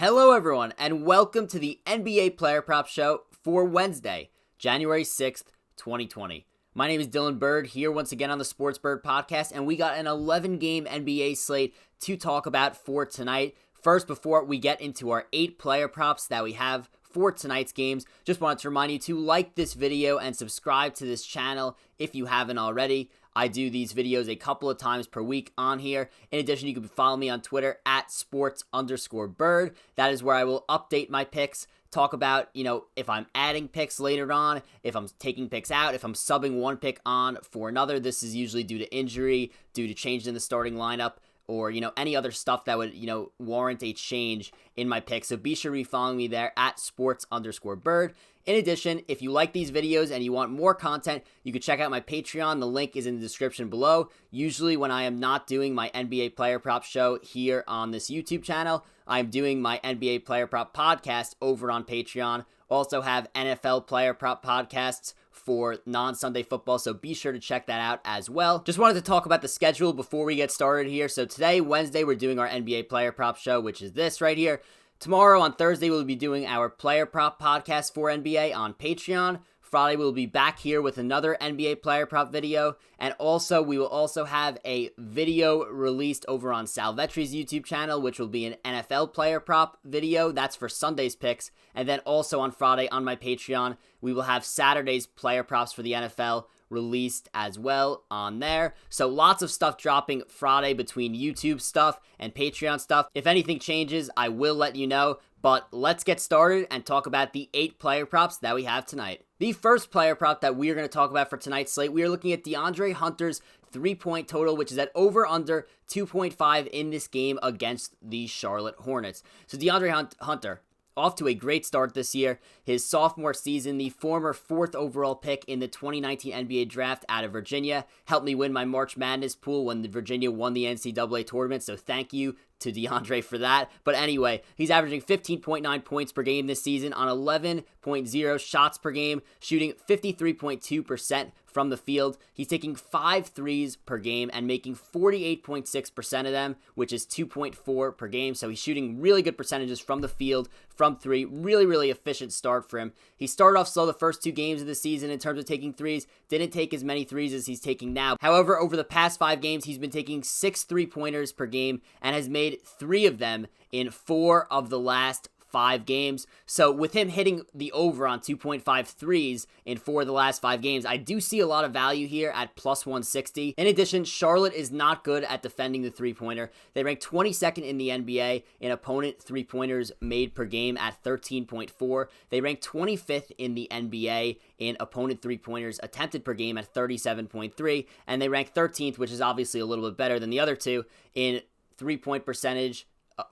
Hello everyone, and welcome to the NBA Player Prop Show for Wednesday, January 6th, 2020. My name is Burd, here once again on the Sports Burd podcast, and we got an 11-game NBA slate to talk about for tonight. First, before we get into our 8 player props that we have for tonight's games, just wanted to remind you to like this video and subscribe to this channel if you haven't already. I do these videos a couple of times per week on here. In addition, you can follow me on Twitter at sports_bird. That is where I will update my picks, talk about, if I'm adding picks later on, if I'm taking picks out, if I'm subbing one pick on for another. This is usually due to injury, due to change in the starting lineup, or, any other stuff that would, warrant a change in my pick. So be sure to be following me there at sports_bird. In addition, if you like these videos and you want more content, you can check out my Patreon. The link is in the description below. Usually when I am not doing my NBA Player Prop show here on this YouTube channel, I'm doing my NBA Player Prop podcast over on Patreon. Also have NFL Player Prop podcasts for non-Sunday football, so be sure to check that out as well. Just wanted to talk about the schedule before we get started here. So today, Wednesday, we're doing our NBA Player Prop show, which is this right here. Tomorrow, on Thursday, we'll be doing our Player Prop podcast for NBA on Patreon. Friday, we'll be back here with another NBA Player Prop video. And also, we will also have a video released over on Salvetri's YouTube channel, which will be an NFL Player Prop video. That's for Sunday's picks. And then also on Friday on my Patreon, we will have Saturday's Player Props for the NFL released as well on there. So lots of stuff dropping Friday between YouTube stuff and Patreon stuff. If anything changes, I will let you know. But let's get started and talk about the 8 player props that we have tonight. The first player prop that we are going to talk about for tonight's slate, we are looking at Deandre Hunter's 3-point total, which is at over under 2.5 in this game against the Charlotte Hornets. So Deandre Hunter, off to a great start this year. His sophomore season, the former 4th overall pick in the 2019 NBA draft out of Virginia, helped me win my March Madness pool when Virginia won the NCAA tournament, so thank you to Deandre for that. But anyway, he's averaging 15.9 points per game this season on 11.0 shots per game, shooting 53.2% from the field. He's taking 5 threes per game and making 48.6% of them, which is 2.4 per game. So he's shooting really good percentages from the field, from 3. Really efficient start for him. He started off slow the first 2 games of the season in terms of taking threes. Didn't take as many threes as he's taking now. However, over the past 5 games, he's been taking 6 3-pointers per game and has made 3 of them in 4 of the last 5 games. So with him hitting the over on 2.5 threes in 4 of the last 5 games, I do see a lot of value here at plus 160. In addition, Charlotte is not good at defending the 3-pointer. They rank 22nd in the NBA in opponent 3-pointers made per game at 13.4. They rank 25th in the NBA in opponent 3-pointers attempted per game at 37.3. And they rank 13th, which is obviously a little bit better than the other 2, in 3-point percentage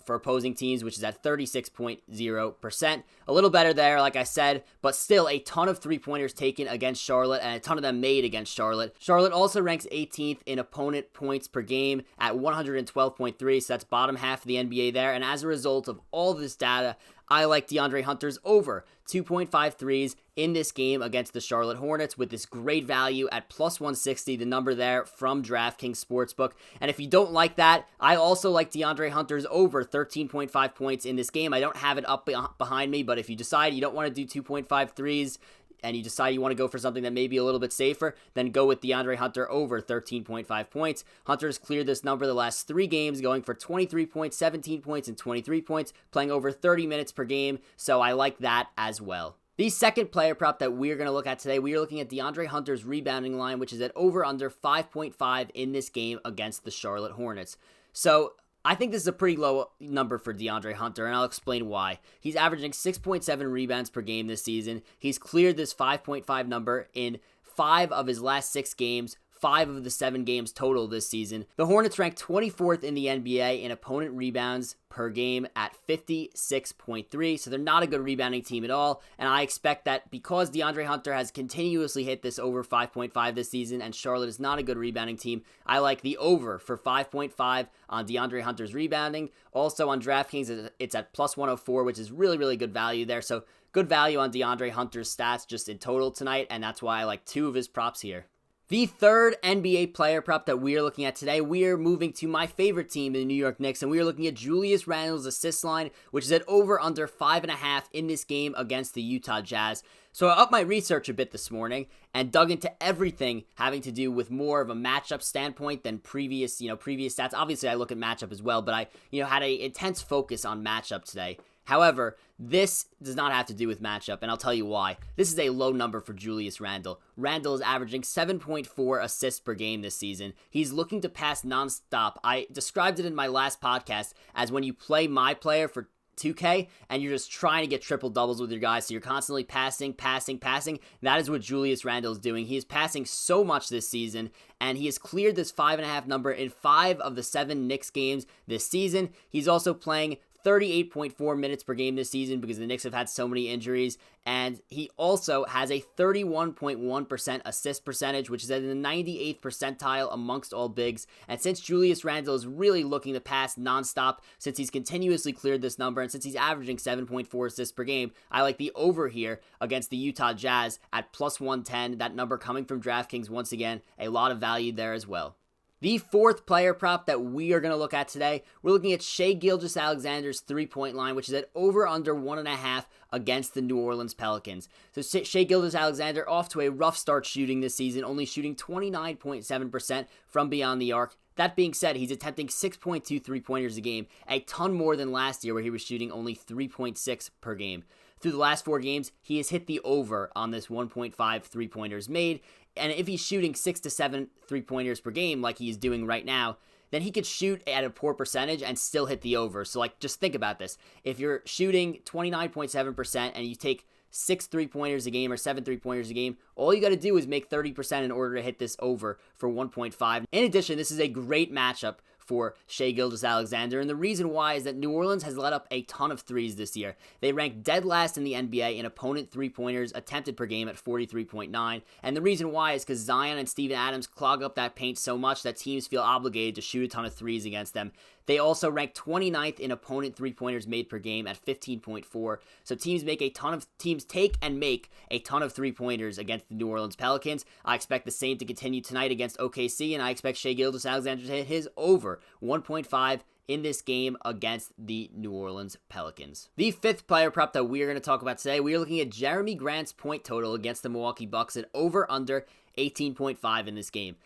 for opposing teams, which is at 36.0%. A little better there, like I said, but still a ton of 3-pointers taken against Charlotte and a ton of them made against Charlotte. Charlotte also ranks 18th in opponent points per game at 112.3, so that's bottom half of the NBA there. And as a result of all this data, I like Deandre Hunter's over 2.5 threes in this game against the Charlotte Hornets with this great value at plus 160, the number there from DraftKings Sportsbook. And if you don't like that, I also like Deandre Hunter's over 13.5 points in this game. I don't have it up behind me, but if you decide you don't want to do 2.5 threes, and you decide you want to go for something that may be a little bit safer, then go with Deandre Hunter over 13.5 points. Hunter's cleared this number the last 3 games, going for 23 points, 17 points, and 23 points, playing over 30 minutes per game, so I like that as well. The second player prop that we're going to look at today, we are looking at Deandre Hunter's rebounding line, which is at over under 5.5 in this game against the Charlotte Hornets. So I think this is a pretty low number for Deandre Hunter, and I'll explain why. He's averaging 6.7 rebounds per game this season. He's cleared this 5.5 number in 5 of his last 6 games, 5 of the 7 games total this season. The Hornets rank 24th in the NBA in opponent rebounds per game at 56.3, so they're not a good rebounding team at all, and I expect that because DeAndre Hunter has continuously hit this over 5.5 this season, and Charlotte is not a good rebounding team, I like the over for 5.5 on DeAndre Hunter's rebounding. Also on DraftKings, it's at plus 104, which is really, really good value there, so good value on DeAndre Hunter's stats just in total tonight, and that's why I like 2 of his props here. The third NBA player prop that we are looking at today, we are moving to my favorite team, the New York Knicks, and we are looking at Julius Randle's assist line, which is at over under 5.5 in this game against the Utah Jazz. So I upped my research a bit this morning and dug into everything having to do with more of a matchup standpoint than previous stats. Obviously, I look at matchup as well, but I, had an intense focus on matchup today. However, this does not have to do with matchup, and I'll tell you why. This is a low number for Julius Randle. Randle is averaging 7.4 assists per game this season. He's looking to pass nonstop. I described it in my last podcast as when you play my player for 2K and you're just trying to get triple doubles with your guys, so you're constantly passing. That is what Julius Randle is doing. He is passing so much this season, and he has cleared this 5.5 number in 5 of the 7 Knicks games this season. He's also playing 38.4 minutes per game this season because the Knicks have had so many injuries, and he also has a 31.1% assist percentage, which is at the 98th percentile amongst all bigs. And since Julius Randle is really looking to pass nonstop, since he's continuously cleared this number, and since he's averaging 7.4 assists per game, I like the over here against the Utah Jazz at plus 110. That number coming from DraftKings, once again, a lot of value there as well. The fourth player prop that we are going to look at today, we're looking at Shai Gilgeous-Alexander's three-point line, which is at over under 1.5 against the New Orleans Pelicans. So Shai Gilgeous-Alexander off to a rough start shooting this season, only shooting 29.7% from beyond the arc. That being said, he's attempting 6.2 three-pointers a game, a ton more than last year where he was shooting only 3.6 per game. Through the last 4 games, he has hit the over on this 1.5 three-pointers made. And if he's shooting 6 to 7 three-pointers per game like he's doing right now, then he could shoot at a poor percentage and still hit the over. So, just think about this. If you're shooting 29.7% and you take 6 three-pointers a game or 7 three-pointers a game, all you got to do is make 30% in order to hit this over for 1.5. In addition, this is a great matchup for Shai Gilgeous-Alexander, and the reason why is that New Orleans has let up a ton of threes this year. They rank dead last in the NBA in opponent three-pointers attempted per game at 43.9, and the reason why is because Zion and Steven Adams clog up that paint so much that teams feel obligated to shoot a ton of threes against them. They also rank 29th in opponent three-pointers made per game at 15.4, so teams take and make a ton of three-pointers against the New Orleans Pelicans. I expect the same to continue tonight against OKC, and I expect Shai Gilgeous-Alexander to hit his over 1.5 in this game against the New Orleans Pelicans. The fifth player prop that we are going to talk about today, we are looking at Jeremy Grant's point total against the Milwaukee Bucks at over under 18.5 in this game.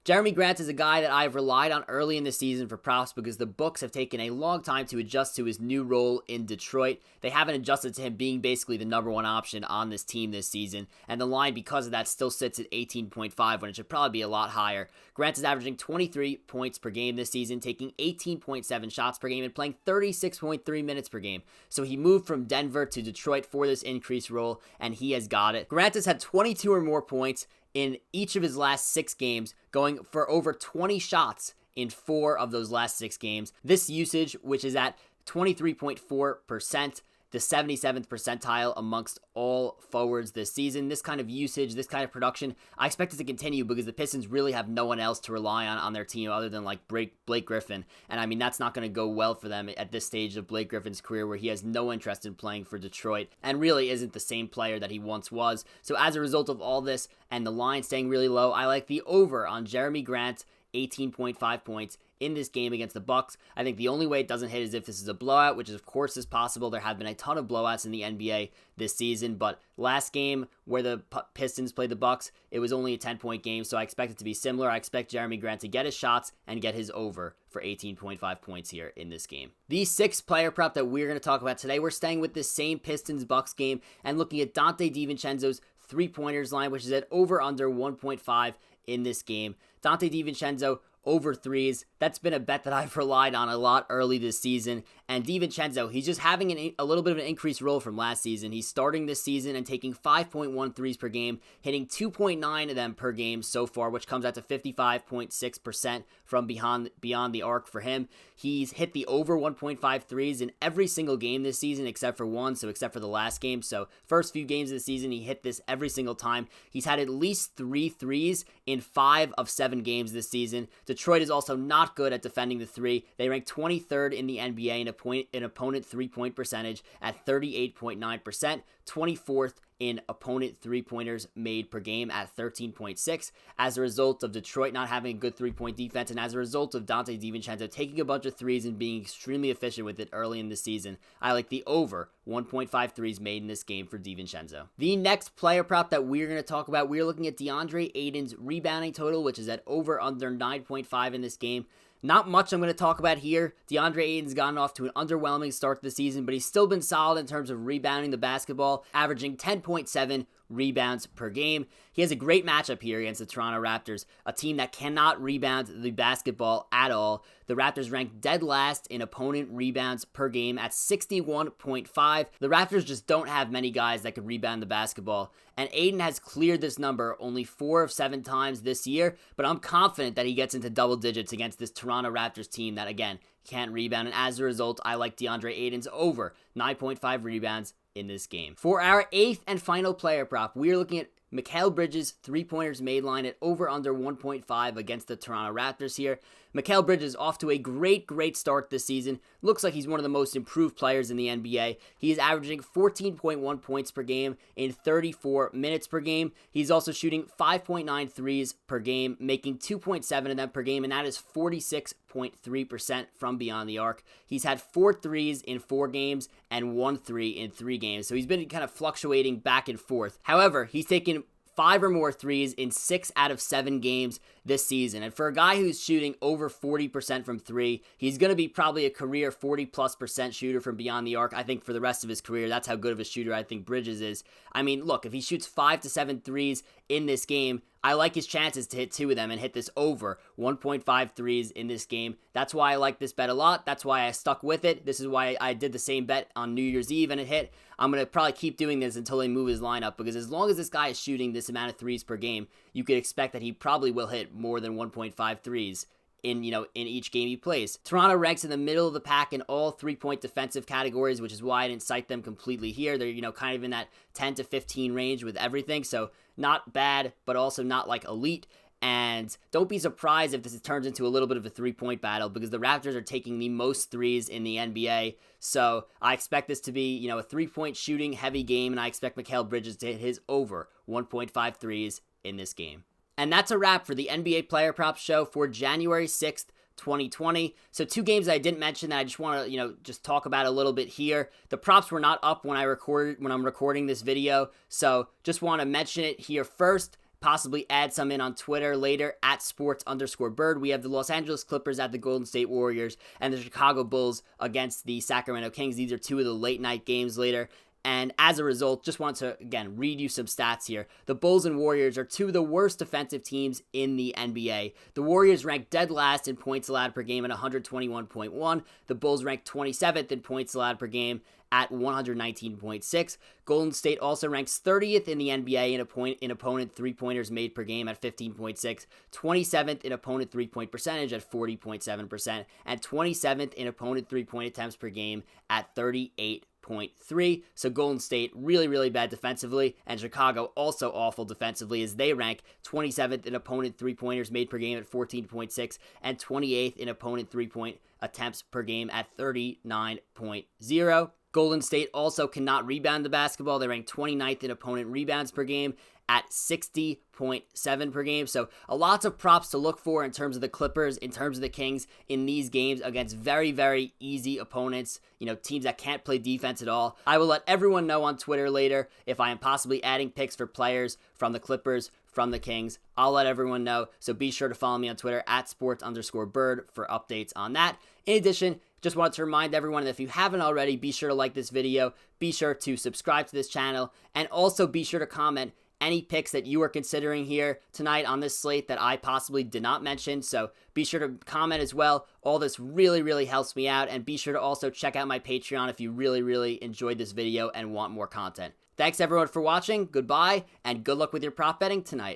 Jeremy Grant is a guy that I've relied on early in the season for props because the books have taken a long time to adjust to his new role in Detroit. They haven't adjusted to him being basically the number one option on this team this season, and the line because of that still sits at 18.5 when it should probably be a lot higher. Grant is averaging 23 points per game this season, taking 18.7 shots per game and playing 36.3 minutes per game. So he moved from Denver to Detroit for this increased role, and he has got it. Grant has had 22 or more points in each of his last 6 games, going for over 20 shots in 4 of those last 6 games. This usage, which is at 23.4%, the 77th percentile amongst all forwards this season. This kind of usage, this kind of production, I expect it to continue because the Pistons really have no one else to rely on their team other than Blake Griffin. And I mean, that's not going to go well for them at this stage of Blake Griffin's career where he has no interest in playing for Detroit and really isn't the same player that he once was. So as a result of all this and the line staying really low, I like the over on Jeremy Grant, 18.5 points in this game against the Bucks. I think the only way it doesn't hit is if this is a blowout, which of course is possible. There have been a ton of blowouts in the NBA this season, but last game where the Pistons played the Bucks, it was only a 10-point game, so I expect it to be similar. I expect Jeremy Grant to get his shots and get his over for 18.5 points here in this game. The sixth player prop that we're going to talk about today, we're staying with the same Pistons-Bucks game and looking at Dante Divincenzo's three-pointers line, which is at over under 1.5 in this game. Dante Divincenzo over threes. That's been a bet that I've relied on a lot early this season. And Divincenzo, he's just having a little bit of an increased role from last season. He's starting this season and taking 5.1 threes per game, hitting 2.9 of them per game so far, which comes out to 55.6% from beyond the arc for him. He's hit the over 1.5 threes in every single game this season except for one, so except for the last game. So first few games of the season, he hit this every single time. He's had at least 3 threes in 5 of 7 games this season. Detroit is also not good at defending the three. They rank 23rd in the NBA in opponent three-point percentage at 38.9%, 24th in opponent three-pointers made per game at 13.6 as a result of Detroit not having a good three-point defense and as a result of Dante Divincenzo taking a bunch of threes and being extremely efficient with it early in the season. I like the over 1.5 threes made in this game for Divincenzo. The next player prop that we're going to talk about, we're looking at Deandre Aiden's rebounding total, which is at over under 9.5 in this game. Not much I'm going to talk about here. Deandre Aiden's gotten off to an underwhelming start to the season, but he's still been solid in terms of rebounding the basketball, averaging 10.7 rebounds per game. He has a great matchup here against the Toronto Raptors, a team that cannot rebound the basketball at all. The Raptors rank dead last in opponent rebounds per game at 61.5. The Raptors just don't have many guys that could rebound the basketball, and Aiden has cleared this number only 4 of 7 times this year, but I'm confident that he gets into double digits against this Toronto Raptors team that, again, can't rebound, and as a result, I like Deandre Aiden's over 9.5 rebounds in this game. For our 8th and final player prop, we are looking at Mikal Bridges' three-pointers made line at over under 1.5 against the Toronto Raptors here. Mikal Bridges off to a great start this season. Looks like he's one of the most improved players in the NBA. He is averaging 14.1 points per game in 34 minutes per game. He's also shooting 5.9 threes per game, making 2.7 of them per game, and that is 46.3% from beyond the arc. He's had 4 threes in 4 games and 1 3 in 3 games, so he's been kind of fluctuating back and forth. However, he's taken 5 or more threes in 6 out of 7 games this season. And for a guy who's shooting over 40% from 3, he's going to be probably a career 40+% shooter from beyond the arc. I think for the rest of his career, that's how good of a shooter I think Bridges is. I mean, look, if he shoots 5 to 7 threes in this game, I like his chances to hit 2 of them and hit this over 1.5 threes in this game. That's why I like this bet a lot. That's why I stuck with it. This is why I did the same bet on New Year's Eve and it hit. I'm going to probably keep doing this until they move his lineup, because as long as this guy is shooting this amount of threes per game, you could expect that he probably will hit more than 1.5 threes in each game he plays. Toronto ranks in the middle of the pack in all 3-point defensive categories, which is why I didn't cite them completely here. They're, kind of in that 10 to 15 range with everything, so not bad, but also not like elite. And don't be surprised if this turns into a little bit of a 3-point battle, because the Raptors are taking the most threes in the NBA. So I expect this to be, a 3-point shooting heavy game, and I expect Mikal Bridges to hit his over 1.5 threes in this game. And that's a wrap for the NBA Player Props show for January 6th, 2020. So 2 games I didn't mention that I just want to, just talk about a little bit here. The props were not up when I'm recording this video, so just want to mention it here first. Possibly add some in on Twitter later at sports_Burd. We have the Los Angeles Clippers at the Golden State Warriors and the Chicago Bulls against the Sacramento Kings. These are 2 of the late night games later. And as a result, just want to, again, read you some stats here. The Bulls and Warriors are 2 of the worst defensive teams in the NBA. The Warriors rank dead last in points allowed per game at 121.1. The Bulls rank 27th in points allowed per game at 119.6. Golden State also ranks 30th in the NBA in opponent three-pointers made per game at 15.6, 27th in opponent three-point percentage at 40.7%, and 27th in opponent three-point attempts per game at 38.3. So Golden State really bad defensively, and Chicago also awful defensively as they rank 27th in opponent three-pointers made per game at 14.6 and 28th in opponent three-point attempts per game at 39.0. Golden State also cannot rebound the basketball. They rank 29th in opponent rebounds per game at 60.7 per game. So lots of props to look for in terms of the Clippers, in terms of the Kings in these games against very easy opponents, teams that can't play defense at all. I will let everyone know on Twitter later if I am possibly adding picks for players from the Clippers, from the Kings. I'll let everyone know. So be sure to follow me on Twitter at sports_Burd for updates on that. In addition, just wanted to remind everyone that if you haven't already, be sure to like this video, be sure to subscribe to this channel, and also be sure to comment any picks that you are considering here tonight on this slate that I possibly did not mention. So be sure to comment as well. All this really helps me out, and be sure to also check out my Patreon if you really enjoyed this video and want more content. Thanks everyone for watching, goodbye, and good luck with your prop betting tonight.